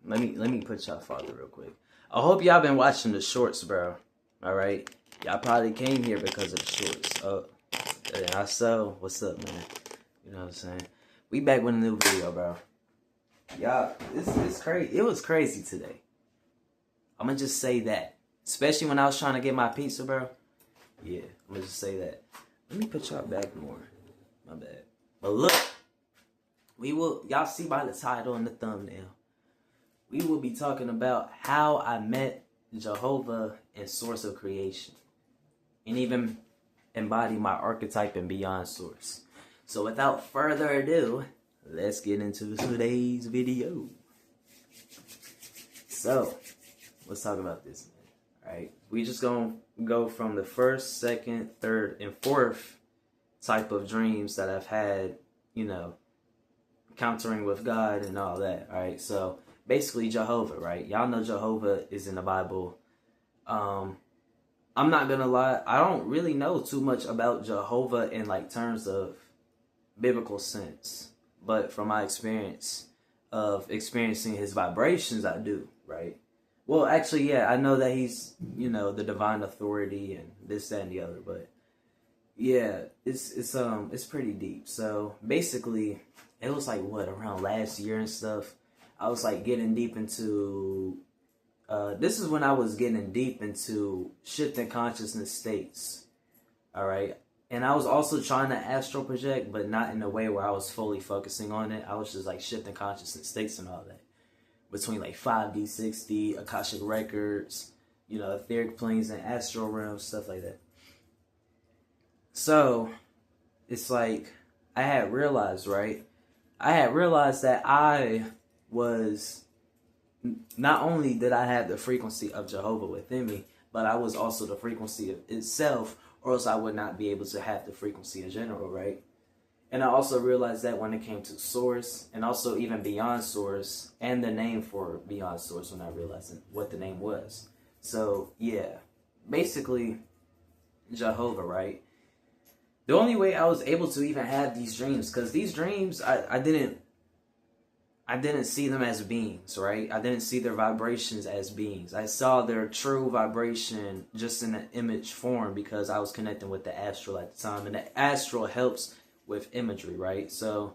let me put y'all father real quick. I hope y'all been watching the shorts, bro. All right, y'all probably came here because of the shorts. Oh, and I saw. What's up, man? You know what I'm saying? We back with a new video, bro. Y'all, it's crazy. It was crazy today. I'm gonna just say that, especially when I was trying to get my pizza, bro. Yeah, I'm gonna just say that. Let me put y'all back more. My bad. But look, y'all see by the title and the thumbnail, we will be talking about how I met Jehovah and source of creation, and even embody my archetype and beyond source. So without further ado, let's get into today's video. So let's talk about this, man. All right, we just gonna go from the first, second, third, and fourth type of dreams that I've had, you know, encountering with God and all that. All right, so basically Jehovah, right? Y'all know Jehovah is in the Bible. I'm not gonna lie, I don't really know too much about Jehovah in like terms of biblical sense, but from my experience of experiencing his vibrations, I do, right? Well, actually, yeah, I know that he's, you know, the divine authority and this, that, and the other, but yeah, it's pretty deep. So basically, it was like what, around last year and stuff, I was like getting deep into this is when I was getting deep into shifting consciousness states. All right. And I was also trying to astral project, but not in a way where I was fully focusing on it. I was just like shifting consciousness states and all that. Between like 5D, 6D, Akashic records, you know, etheric planes and astral realms, stuff like that. So it's like I had realized, right? I had realized that I was, not only did I have the frequency of Jehovah within me, but I was also the frequency of itself, or else I would not be able to have the frequency in general, right? And I also realized that when it came to source, and also even beyond source, and the name for beyond source, when I realized what the name was. So yeah, basically Jehovah, right? The only way I was able to even have these dreams, because these dreams, I didn't see them as beings, right? I didn't see their vibrations as beings. I saw their true vibration just in an image form because I was connecting with the astral at the time. And the astral helps with imagery, right? So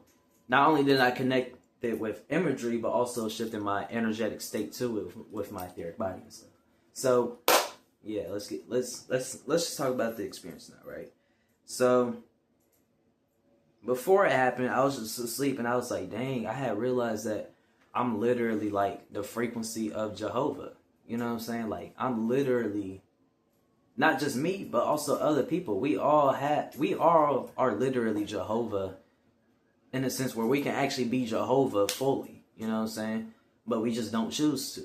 not only did I connect it with imagery, but also shifting my energetic state to it with my etheric body and stuff. So yeah, let's just talk about the experience now, right? So before it happened, I was just asleep and I was like, dang, I had realized that I'm literally like the frequency of Jehovah. You know what I'm saying? Like, I'm literally, not just me, but also other people. We all are literally Jehovah in a sense where we can actually be Jehovah fully. You know what I'm saying? But we just don't choose to.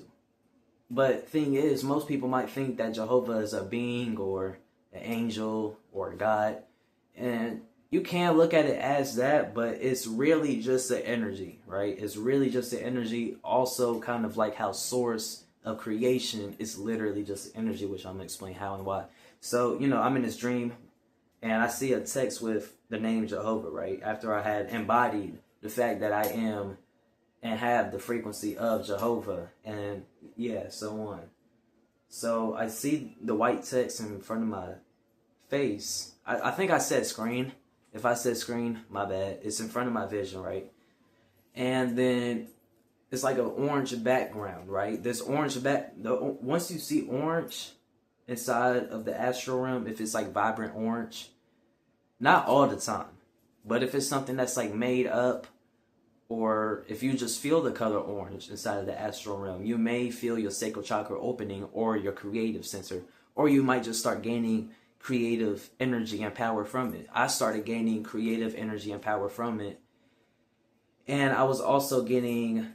But thing is, most people might think that Jehovah is a being or an angel or a God. And you can look at it as that, but it's really just the energy, right? It's really just the energy. Also, kind of like how source of creation is literally just energy, which I'm going to explain how and why. So, you know, I'm in this dream, and I see a text with the name Jehovah, right? After I had embodied the fact that I am and have the frequency of Jehovah, and yeah, so on. So I see the white text in front of my face. I think I said screen. If I said screen, my bad. It's in front of my vision, right? And then it's like an orange background, right? This orange once you see orange inside of the astral realm, if it's like vibrant orange, not all the time, but if it's something that's like made up, or if you just feel the color orange inside of the astral realm, you may feel your sacral chakra opening or your creative center, or you might just start gaining creative energy and power from it. I started gaining creative energy and power from it. And I was also getting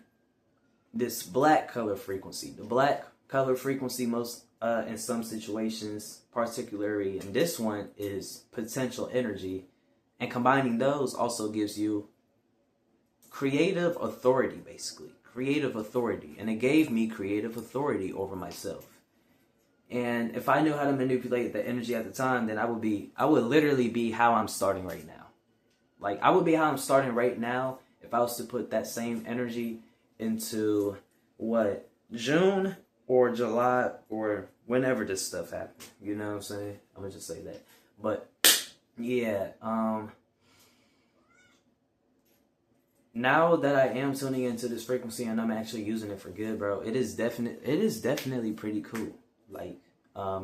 this black color frequency. The black color frequency most in some situations, particularly in this one, is potential energy. And combining those also gives you creative authority, basically. Creative authority. And it gave me creative authority over myself. And if I knew how to manipulate the energy at the time, then I would literally be how I'm starting right now. Like, I would be how I'm starting right now if I was to put that same energy into what, June or July or whenever this stuff happened. You know what I'm saying? I'm gonna just say that. But yeah, now that I am tuning into this frequency and I'm actually using it for good, bro, it is definitely pretty cool. Like,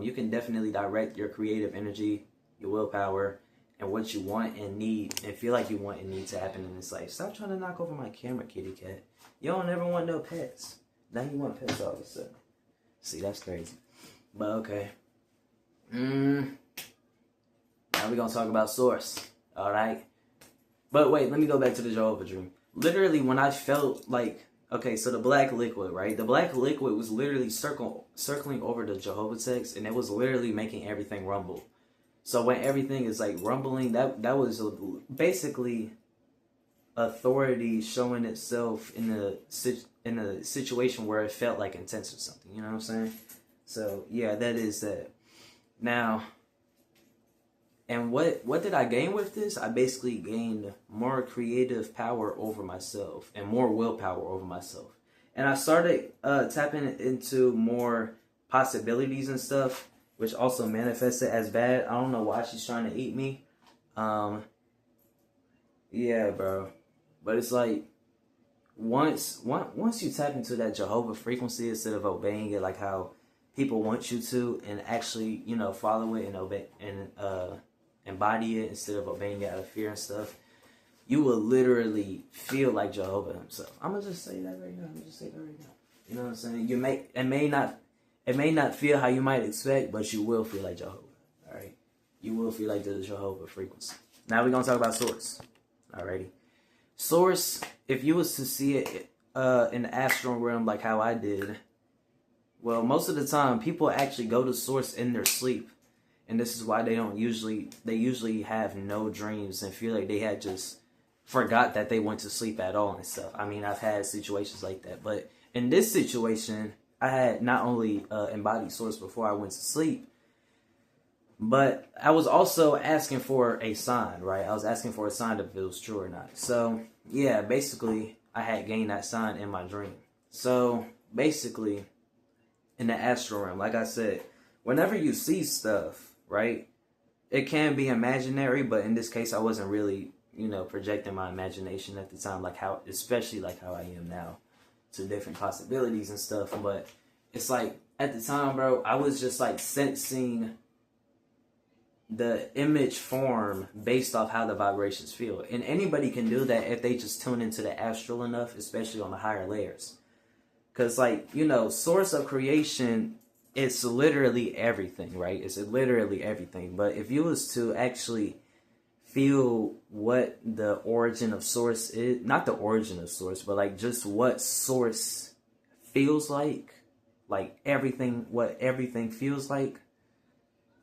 you can definitely direct your creative energy, your willpower, and what you want and need and feel like you want and need to happen in this life. Stop trying to knock over my camera, kitty cat. You don't ever want no pets. Now you want pets all of a sudden. See, that's crazy. But okay. Now we're gonna talk about source. Alright? But wait, let me go back to the Jehovah dream. Literally, when I felt like, okay, so the black liquid, right? The black liquid was literally circling over the Jehovah text, and it was literally making everything rumble. So when everything is like rumbling, that was basically authority showing itself in a situation where it felt like intense or something. You know what I'm saying? So yeah, that is that. Now, and what did I gain with this? I basically gained more creative power over myself and more willpower over myself. And I started tapping into more possibilities and stuff, which also manifested as bad. I don't know why she's trying to eat me. Yeah, bro. But it's like, once you tap into that Jehovah frequency instead of obeying it like how people want you to, and actually, you know, follow it and obey and embody it instead of obeying it out of fear and stuff, you will literally feel like Jehovah himself. I'm gonna just say that right now. You know what I'm saying? It may not feel how you might expect, but you will feel like Jehovah. All right, you will feel like the Jehovah frequency. Now we're gonna talk about source. Alrighty, source. If you was to see it in the astral realm like how I did, well, most of the time people actually go to source in their sleep, and this is why they usually have no dreams and feel like they had just forgot that they went to sleep at all and stuff. I mean, I've had situations like that, but in this situation, I had not only embodied source before I went to sleep, but I was also asking for a sign, right? I was asking for a sign if it was true or not. So, yeah, basically, I had gained that sign in my dream. So, basically, in the astral realm, like I said, whenever you see stuff, right, it can be imaginary, but in this case, I wasn't really, you know, projecting my imagination at the time, especially like how I am now, to different possibilities and stuff. But it's like, at the time, bro, I was just like sensing the image form based off how the vibrations feel. And anybody can do that if they just tune into the astral enough, especially on the higher layers. Because, like, you know, source of creation, it's literally everything, right? It's literally everything. But if you was to actually feel what the origin of source is, not the origin of source, but like just what source feels like everything, what everything feels like,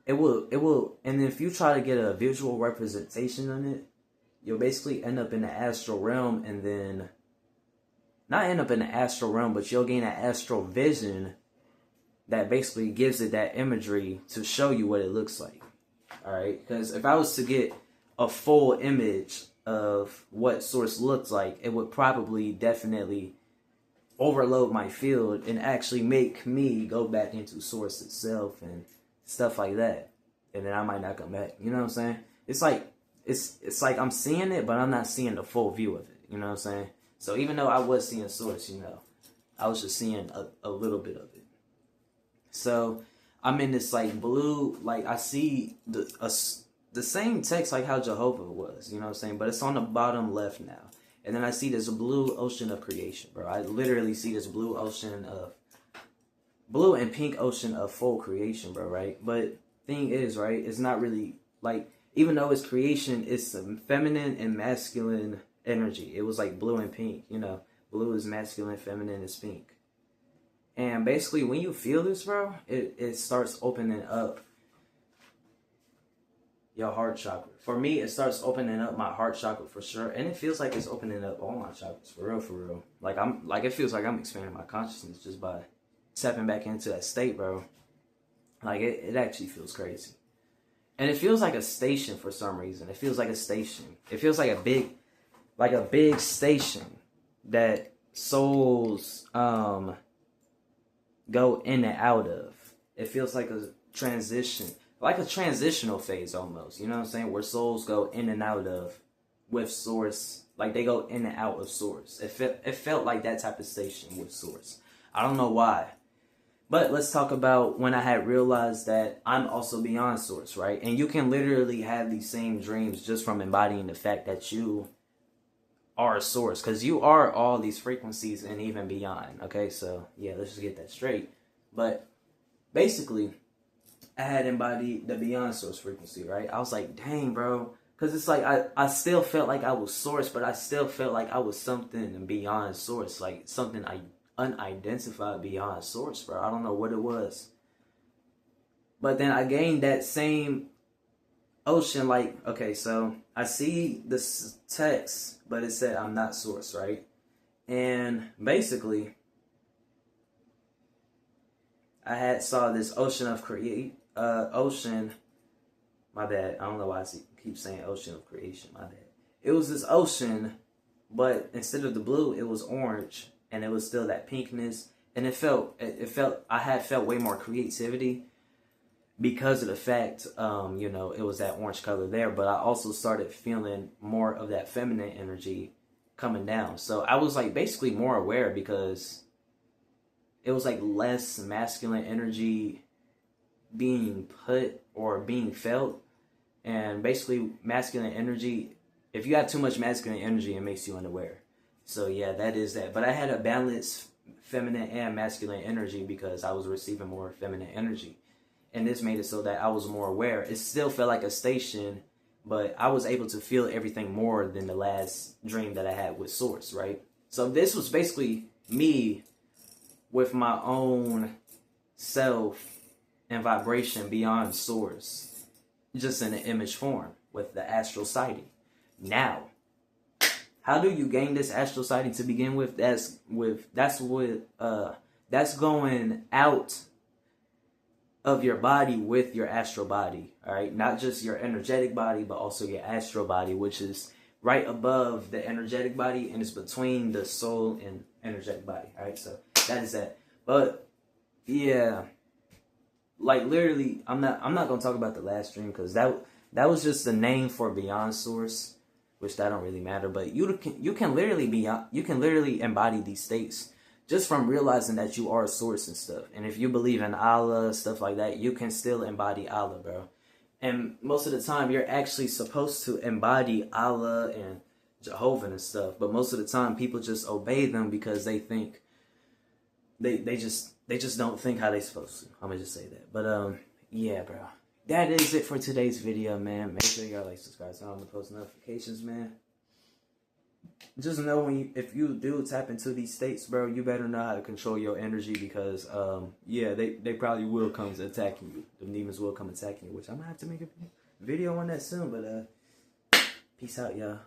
it will, and if you try to get a visual representation on it, you'll basically end up in the astral realm, and then, not end up in the astral realm, but you'll gain an astral vision that basically gives it that imagery to show you what it looks like. Alright, because if I was to get a full image of what source looks like, it would probably definitely overload my field and actually make me go back into source itself and stuff like that, and then I might not come back. You know what I'm saying? It's like I'm seeing it, but I'm not seeing the full view of it. You know what I'm saying? So even though I was seeing source, you know, I was just seeing a little bit of it. So I'm in this like blue, like I see the same text like how Jehovah was. You know what I'm saying? But it's on the bottom left now, and then I see this blue ocean of creation, bro. I literally see this blue and pink ocean of full creation, bro, right? But thing is, right, it's not really, like, even though it's creation, it's some feminine and masculine energy. It was like blue and pink, you know. Blue is masculine, feminine is pink. And basically, when you feel this, bro, it starts opening up your heart chakra. For me, it starts opening up my heart chakra for sure. And it feels like it's opening up all my chakras, for real. Like, it feels like I'm expanding my consciousness just by stepping back into that state, bro. Like, it actually feels crazy. And it feels like a station for some reason. It feels like a station. It feels like a big station that souls go in and out of. It feels like a transition, like a transitional phase almost. You know what I'm saying? Where souls go in and out of with source, like they go in and out of source. It felt like that type of station with source. I don't know why. But let's talk about when I had realized that I'm also beyond source, right? And you can literally have these same dreams just from embodying the fact that you are a source, because you are all these frequencies and even beyond. Okay, so yeah, let's just get that straight. But basically, I had embodied the beyond source frequency, right? I was like, dang, bro. Because it's like I still felt like I was source, but I still felt like I was something beyond source, like something unidentified beyond source, bro. I don't know what it was. But then I gained that same ocean, like, okay, so I see this text, but it said I'm not source, right? And basically, I had saw this ocean of ocean, my bad. I don't know why I keep saying ocean of creation, my bad. It was this ocean, but instead of the blue, it was orange. And it was still that pinkness, and it felt I had felt way more creativity because of the fact, you know, it was that orange color there. But I also started feeling more of that feminine energy coming down. So I was like basically more aware because it was like less masculine energy being put or being felt, and basically masculine energy. If you have too much masculine energy, it makes you unaware. So yeah, that is that. But I had a balanced feminine and masculine energy because I was receiving more feminine energy. And this made it so that I was more aware. It still felt like a station, but I was able to feel everything more than the last dream that I had with Source, right? So this was basically me with my own self and vibration beyond Source, just in an image form with the astral sighting. Now, how do you gain this astral sighting to begin with? That's going out of your body with your astral body, all right? Not just your energetic body, but also your astral body, which is right above the energetic body, and it's between the soul and energetic body, all right? So that is that. But yeah, like literally, I'm not gonna talk about the last dream because that was just the name for beyond source, which that don't really matter. But you can literally embody these states just from realizing that you are a source and stuff. And if you believe in Allah, stuff like that, you can still embody Allah, bro. And most of the time, you're actually supposed to embody Allah and Jehovah and stuff. But most of the time, people just obey them because they think they just don't think how they supposed to. I'm gonna just say that. But yeah, bro. That is it for today's video, man. Make sure y'all like, subscribe, turn on the post notifications, man. Just know if you do tap into these states, bro, you better know how to control your energy because, yeah, they probably will come attacking you. The demons will come attacking you, which I'm gonna have to make a video on that soon. But peace out, y'all.